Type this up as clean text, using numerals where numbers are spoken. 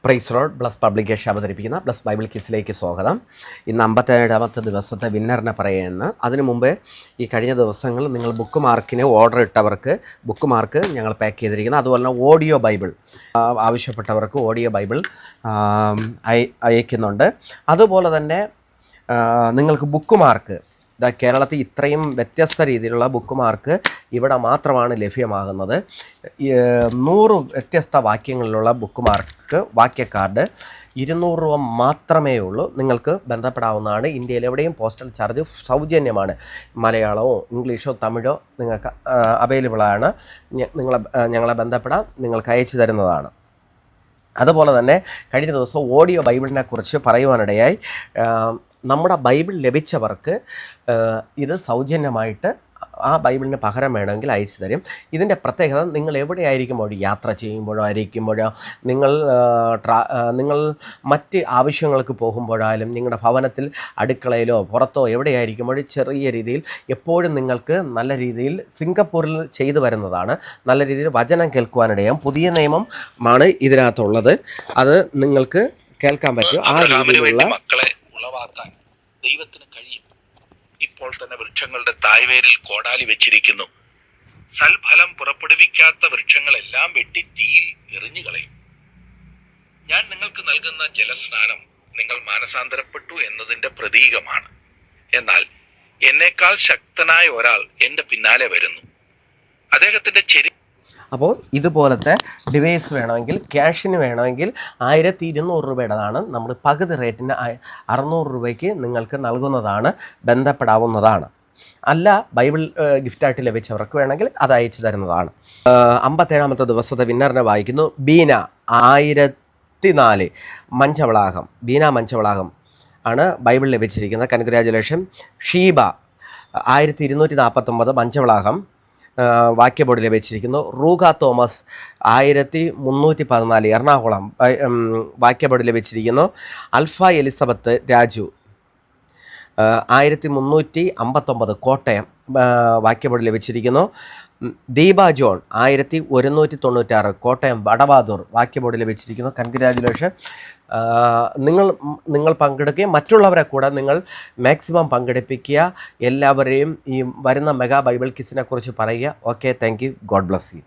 Price lord. Bless publication അവതരിപ്പിക്കുന്ന bless bible കിസിലേക്ക് സ്വാഗതം. ഇന്ന് 57ാമത്തെ ദിവസത്തെ വിന്നറിനെ പറയുന്ന അതിനു മുമ്പ് ഈ കഴിഞ്ഞ ദിവസങ്ങളിൽ നിങ്ങൾ ബുക്ക് മാർക്കിന് ഓർഡർ ഇട്ടവർക്ക് ബുക്ക് മാർക്ക് ഞങ്ങൾ പാക്ക് ചെയ്തിരിക്കുന്നത്, അതുപോലെ തന്നെ ഓഡിയോ ബൈബിൾ ആവശ്യപ്പെട്ടവർക്ക് ഓഡിയോ ബൈബിൾ അയക്കുന്നുണ്ട്. അതുപോലെ തന്നെ നിങ്ങൾക്ക് ബുക്ക് മാർക്ക് കേരളത്തിൽ ഇത്രയും വ്യത്യസ്ത രീതിയിലുള്ള ബുക്ക് മാർക്ക് ഇവിടെ മാത്രമാണ് ലഭ്യമാകുന്നത്. 100 വ്യത്യസ്ത വാക്യങ്ങളിലുള്ള ബുക്ക് മാർക്ക് വാക്യ കാർഡ് 200 രൂപ മാത്രമേ ഉള്ളൂ. നിങ്ങൾക്ക് ബന്ധപ്പെടാവുന്നതാണ്. ഇന്ത്യയിൽ എവിടെയും പോസ്റ്റൽ ചാർജ് സൗജന്യമാണ്. മലയാളമോ ഇംഗ്ലീഷോ തമിഴോ നിങ്ങൾക്ക് അവൈലബിളാണ്. ഞങ്ങളെ ബന്ധപ്പെടാൻ നിങ്ങൾക്ക് അയച്ചു തരുന്നതാണ്. അതുപോലെ തന്നെ കഴിഞ്ഞ ദിവസം ഓഡിയോ ബൈബിളിനെ കുറിച്ച് പറയുവാനിടയായി. നമ്മുടെ ബൈബിൾ ലഭിച്ചവർക്ക് ഇത് സൗജന്യമായിട്ട് ആ ബൈബിളിന് പകരം വേണമെങ്കിൽ അയച്ചു തരും. ഇതിൻ്റെ പ്രത്യേകത, നിങ്ങൾ എവിടെയായിരിക്കുമ്പോഴോ, യാത്ര ചെയ്യുമ്പോഴോ ആയിരിക്കുമ്പോഴോ, നിങ്ങൾ മറ്റ് ആവശ്യങ്ങൾക്ക് പോകുമ്പോഴായാലും, നിങ്ങളുടെ ഭവനത്തിൽ അടുക്കളയിലോ പുറത്തോ എവിടെയായിരിക്കുമ്പോഴും ചെറിയ രീതിയിൽ എപ്പോഴും നിങ്ങൾക്ക് നല്ല രീതിയിൽ സിംഗപ്പൂരിൽ ചെയ്തു വരുന്നതാണ്. നല്ല രീതിയിൽ വചനം കേൾക്കുവാനിടയാം. പുതിയ നിയമമാണ് ഇതിനകത്തുള്ളത്. അത് നിങ്ങൾക്ക് കേൾക്കാൻ പറ്റും. ആ രീതിയിലുള്ള മക്കളെ ഉളവാക്കാൻ ദൈവത്തിന് കഴിയും. ഇപ്പോൾ തന്നെ വൃക്ഷങ്ങളുടെ തായ്വേരിൽ കോടാലി വെച്ചിരിക്കുന്നു. സൽഫലം പുറപ്പെടുവിക്കാത്ത വൃക്ഷങ്ങളെല്ലാം വെട്ടി തീയിൽ എറിഞ്ഞു കളയും. ഞാൻ നിങ്ങൾക്ക് നൽകുന്ന ജലസ്നാനം നിങ്ങൾ മാനസാന്തരപ്പെട്ടു എന്നതിന്റെ പ്രതീകമാണ്. എന്നാൽ എന്നേക്കാൾ ശക്തനായ ഒരാൾ എൻ്റെ പിന്നാലെ വരുന്നു. അദ്ദേഹത്തിന്റെ അപ്പോൾ ഇതുപോലത്തെ ഡിവൈസ് വേണമെങ്കിൽ, ക്യാഷിന് വേണമെങ്കിൽ 1200 രൂപയുടേതാണ്. നമ്മൾ പകുതി റേറ്റിന് 600 രൂപയ്ക്ക് നിങ്ങൾക്ക് നൽകുന്നതാണ്. ബന്ധപ്പെടാവുന്നതാണ്. അല്ല, ബൈബിൾ ഗിഫ്റ്റായിട്ട് ലഭിച്ചവർക്ക് വേണമെങ്കിൽ അത് അയച്ചു തരുന്നതാണ്. 57ാമത്തെ ദിവസത്തെ വിന്നറിനെ വായിക്കുന്നു. ബീന 1004 മഞ്ചവളാകം. ബീന മഞ്ചവളാകം ആണ് ബൈബിൾ ലഭിച്ചിരിക്കുന്നത്. കൺഗ്രാജുലേഷൻ. ഷീബ 1249 മഞ്ചവളാകം വാക്യബോർഡ് ലഭിച്ചിരിക്കുന്നു. റൂഗ തോമസ് 1314 എറണാകുളം വാക്യബോർഡ് ലഭിച്ചിരിക്കുന്നു. അൽഫ എലിസബത്ത് രാജു 1359 കോട്ടയം വാക്യബോർഡ് ലഭിച്ചിരിക്കുന്നു. ദീപ ജോൺ 1196 കോട്ടയം വടവാതൂർ വാക്യബോർഡ് ലഭിച്ചിരിക്കുന്നു. കൺഗ്രാജുലേഷൻ. നിങ്ങൾ പങ്കെടുക്കുകയും മറ്റുള്ളവരെ കൂടെ നിങ്ങൾ മാക്സിമം പങ്കെടുപ്പിക്കുക. എല്ലാവരെയും ഈ വരുന്ന മെഗാ ബൈബിൾ കിസിനെ കുറിച്ച് പറയുക. Okay, thank you. God bless you.